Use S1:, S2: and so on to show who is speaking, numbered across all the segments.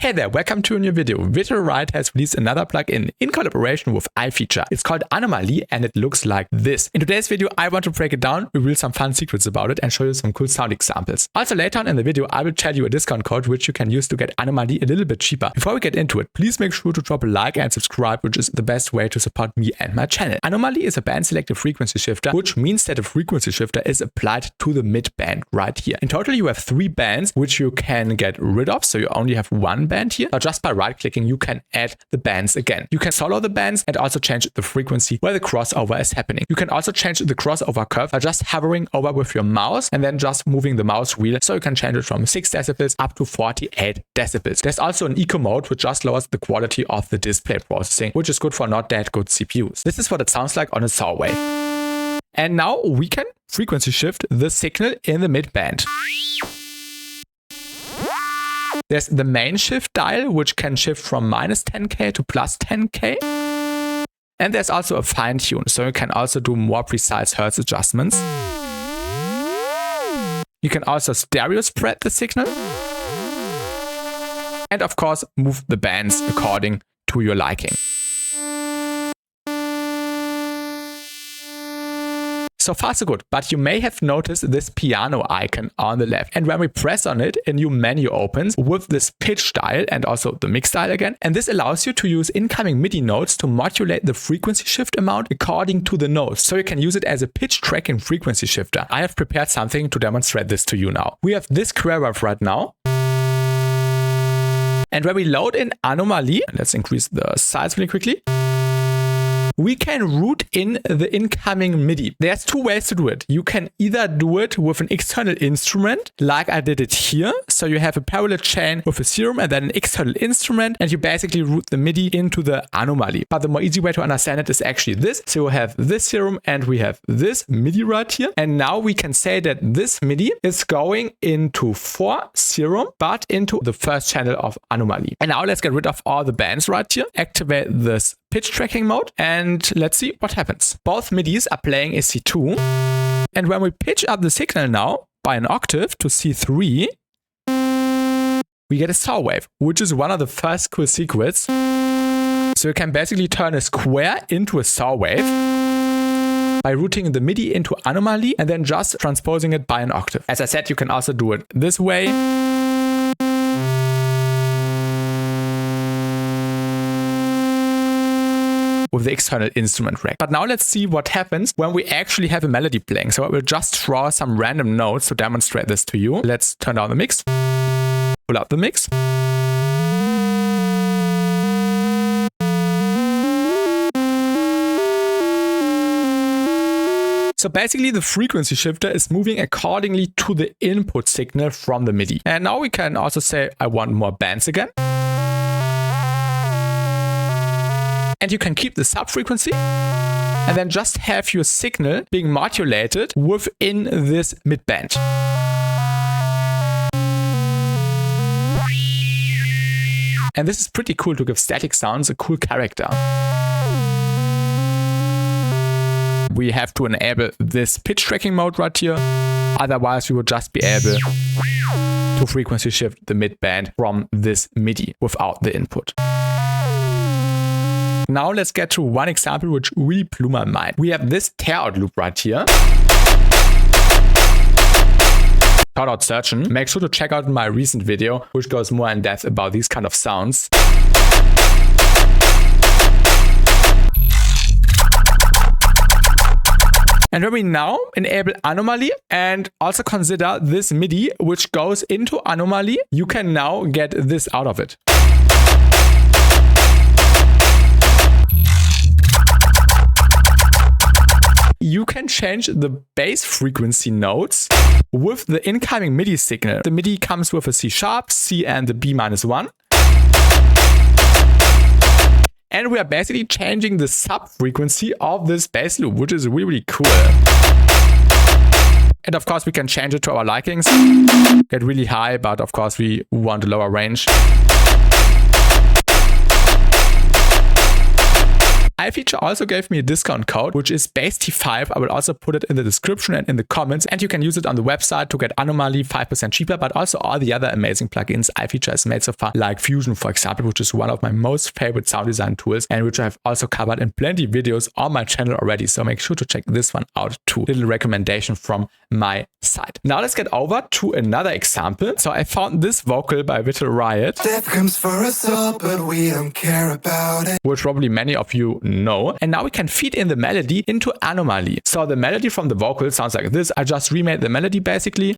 S1: Hey there, welcome to a new video. Riot has released another plugin in collaboration with iFeature. It's called Anomaly and it looks like this. In today's video, I want to break it down, reveal some fun secrets about it and show you some cool sound examples. Also later on in the video, I will tell you a discount code which you can use to get Anomaly a little bit cheaper. Before we get into it, please make sure to drop a like and subscribe, which is the best way to support me and my channel. Anomaly is a band selective frequency shifter, which means that a frequency shifter is applied to the mid band right here. In total, you have 3 bands which you can get rid of, so you only have one band here. But just by right-clicking, you can add the bands again. You can solo the bands and also change the frequency where the crossover is happening. You can also change the crossover curve by just hovering over with your mouse and then just moving the mouse wheel, so you can change it from 6 decibels up to 48 decibels. There's also an eco mode which just lowers the quality of the display processing, which is good for not that good CPUs. This is what it sounds like on a saw wave. And now we can frequency shift the signal in the mid band. There's the main shift dial, which can shift from -10K to +10K. And there's also a fine tune, so you can also do more precise hertz adjustments. You can also stereo spread the signal. And of course, move the bands according to your liking. So far so good, but you may have noticed this piano icon on the left. And when we press on it, a new menu opens with this pitch dial and also the mix dial again. And this allows you to use incoming MIDI notes to modulate the frequency shift amount according to the notes. So you can use it as a pitch tracking frequency shifter. I have prepared something to demonstrate this to you now. We have this square wave right now. And when we load in Anomaly, let's increase the size really quickly. We can route in the incoming MIDI. There's 2 ways to do it. You can either do it with an external instrument, like I did it here. So you have a parallel chain with a serum and then an external instrument, and you basically route the MIDI into the Anomaly. But the more easy way to understand it is actually this. So we have this serum and we have this MIDI right here. And now we can say that this MIDI is going into 4 serum, but into the first channel of Anomaly. And now let's get rid of all the bands right here. Activate this pitch tracking mode and let's see what happens. Both MIDIs are playing a C2, and when we pitch up the signal now by an octave to C3, we get a saw wave, which is one of the first cool secrets. So you can basically turn a square into a saw wave by routing the MIDI into Anomaly and then just transposing it by an octave. As I said, you can also do it this way. With the external instrument rack. But now let's see what happens when we actually have a melody playing. So I will just draw some random notes to demonstrate this to you. Let's turn down the mix, pull up the mix. So basically the frequency shifter is moving accordingly to the input signal from the MIDI. And now we can also say, I want more bands again. And you can keep the sub-frequency and then just have your signal being modulated within this mid-band. And this is pretty cool to give static sounds a cool character. We have to enable this pitch tracking mode right here. Otherwise, we would just be able to frequency shift the mid-band from this MIDI without the input. Now let's get to one example which really blew my mind. We have this tearout loop right here. Shout out Surgeon. Make sure to check out my recent video, which goes more in depth about these kind of sounds. And when we now enable Anomaly and also consider this MIDI, which goes into Anomaly, you can now get this out of it. You can change the bass frequency notes with the incoming MIDI signal. The MIDI comes with a C sharp, C and the B-1. And we are basically changing the sub-frequency of this bass loop, which is really, really cool. And of course, we can change it to our likings. Get really high, but of course, we want a lower range. iFeature also gave me a discount code, which is BassTi5. I will also put it in the description and in the comments, and you can use it on the website to get Anomaly 5% cheaper, but also all the other amazing plugins iFeature has made so far, like Fusion, for example, which is one of my most favorite sound design tools and which I've also covered in plenty of videos on my channel already. So make sure to check this one out too. Little recommendation from my side. Now let's get over to another example. So I found this vocal by Riot.
S2: Death comes for us all, but we don't care about it.
S1: Which probably many of you know. And now we can feed in the melody into Anomaly. So the melody from the vocal sounds like this. I just remade the melody basically.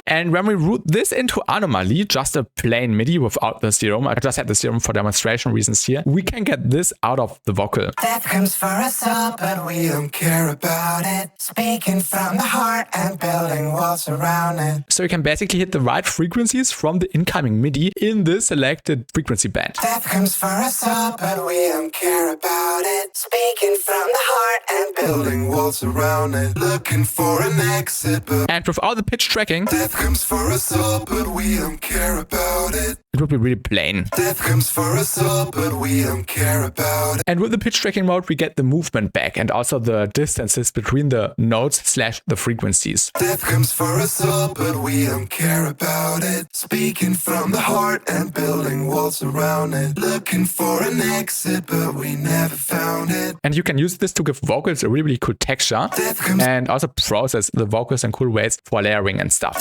S1: And when we route this into Anomaly, just a plain MIDI without the serum, I just had the serum for demonstration reasons here, we can get this out of the vocal.
S2: Death comes for us all, but we don't care about it. Speaking from the heart and building walls around it.
S1: So you can basically hit the right frequencies from the incoming MIDI in the selected frequency band.
S2: Death comes for us all, but we don't care about it. Speaking from the heart and building walls around it. Looking for an exit, but
S1: and without the pitch tracking,
S2: death comes for us all, but we don't care about it.
S1: It would be really plain.
S2: Death comes for us all, but we don't care about it.
S1: And with the pitch tracking mode, we get the movement back and also the distances between the notes / the frequencies.
S2: Death comes for us all, but we don't care about it. Speaking from the heart and building walls around it. Looking for an exit, but we never found it.
S1: And you can use this to give vocals a really cool texture and also process the vocals in cool ways for layering and stuff.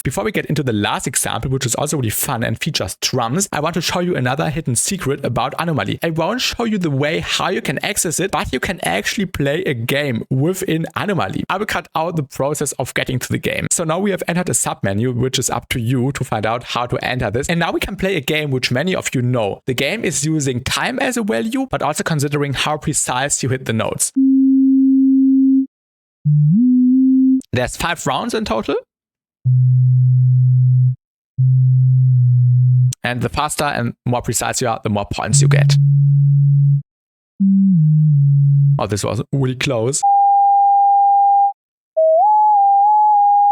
S1: Before we get into the last example, which is also really fun and features drums, I want to show you another hidden secret about Anomaly. I won't show you the way how you can access it, but you can actually play a game within Anomaly. I will cut out the process of getting to the game. So now we have entered a submenu, which is up to you to find out how to enter this. And now we can play a game which many of you know. The game is using time as a value, but also considering how precise you hit the notes. There's 5 rounds in total. And the faster and more precise you are, the more points you get. Oh, this was really close.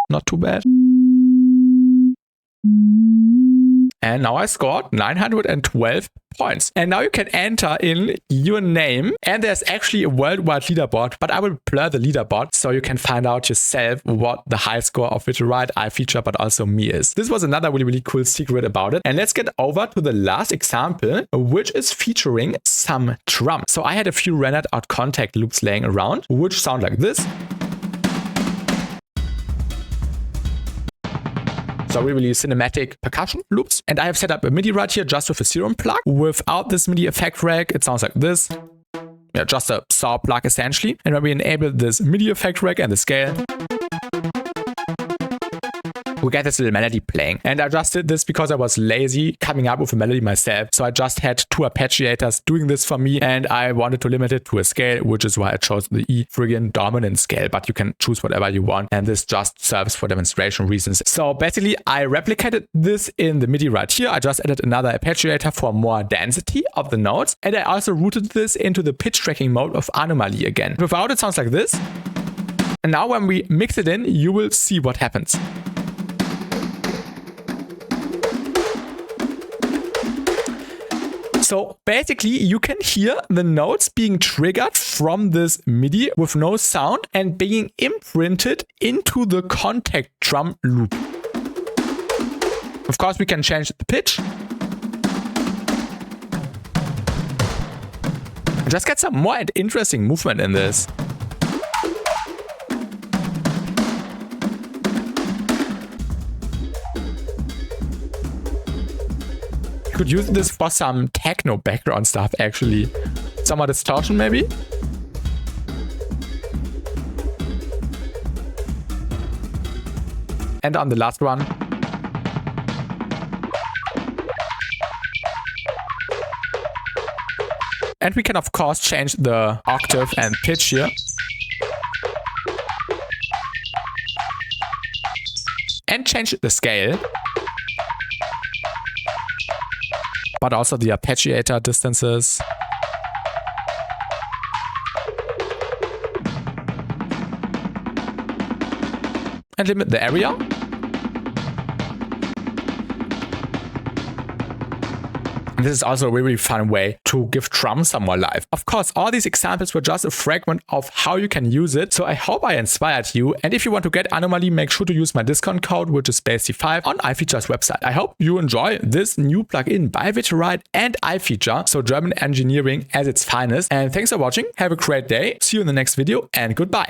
S1: Not too bad. And now I scored 912 points. And now you can enter in your name. And there's actually a worldwide leaderboard, but I will blur the leaderboard so you can find out yourself what the high score of Riot, iFeature, but also me is. This was another really cool secret about it. And let's get over to the last example, which is featuring some drum. So I had a few rendered out contact loops laying around, which sound like this. So really cinematic percussion loops. And I have set up a MIDI right here just with a serum plug. Without this MIDI effect rack, it sounds like this. Yeah, just a saw plug essentially. And when we enable this MIDI effect rack and the scale, we get this little melody playing. And I just did this because I was lazy coming up with a melody myself. So I just had 2 arpeggiators doing this for me. And I wanted to limit it to a scale, which is why I chose the E friggin' dominant scale. But you can choose whatever you want. And this just serves for demonstration reasons. So basically, I replicated this in the MIDI right here. I just added another arpeggiator for more density of the notes. And I also routed this into the pitch tracking mode of Anomaly again. Without it sounds like this. And now when we mix it in, you will see what happens. So basically, you can hear the notes being triggered from this MIDI with no sound and being imprinted into the contact drum loop. Of course, we can change the pitch. Just get some more interesting movement in this. Could use this for some techno background stuff actually. Some more distortion maybe? And on the last one. And we can of course change the octave and pitch here. And change the scale. But also the arpeggiator distances. And limit the area. And this is also a really fun way to give drums some more life. Of course, all these examples were just a fragment of how you can use it, so I hope I inspired you. And if you want to get Anomaly, make sure to use my discount code, which is BassTi5 on iFeature's website. I hope you enjoy this new plugin by Riot and iFeature, so German engineering as its finest. And thanks for watching. Have a great day. See you in the next video and goodbye.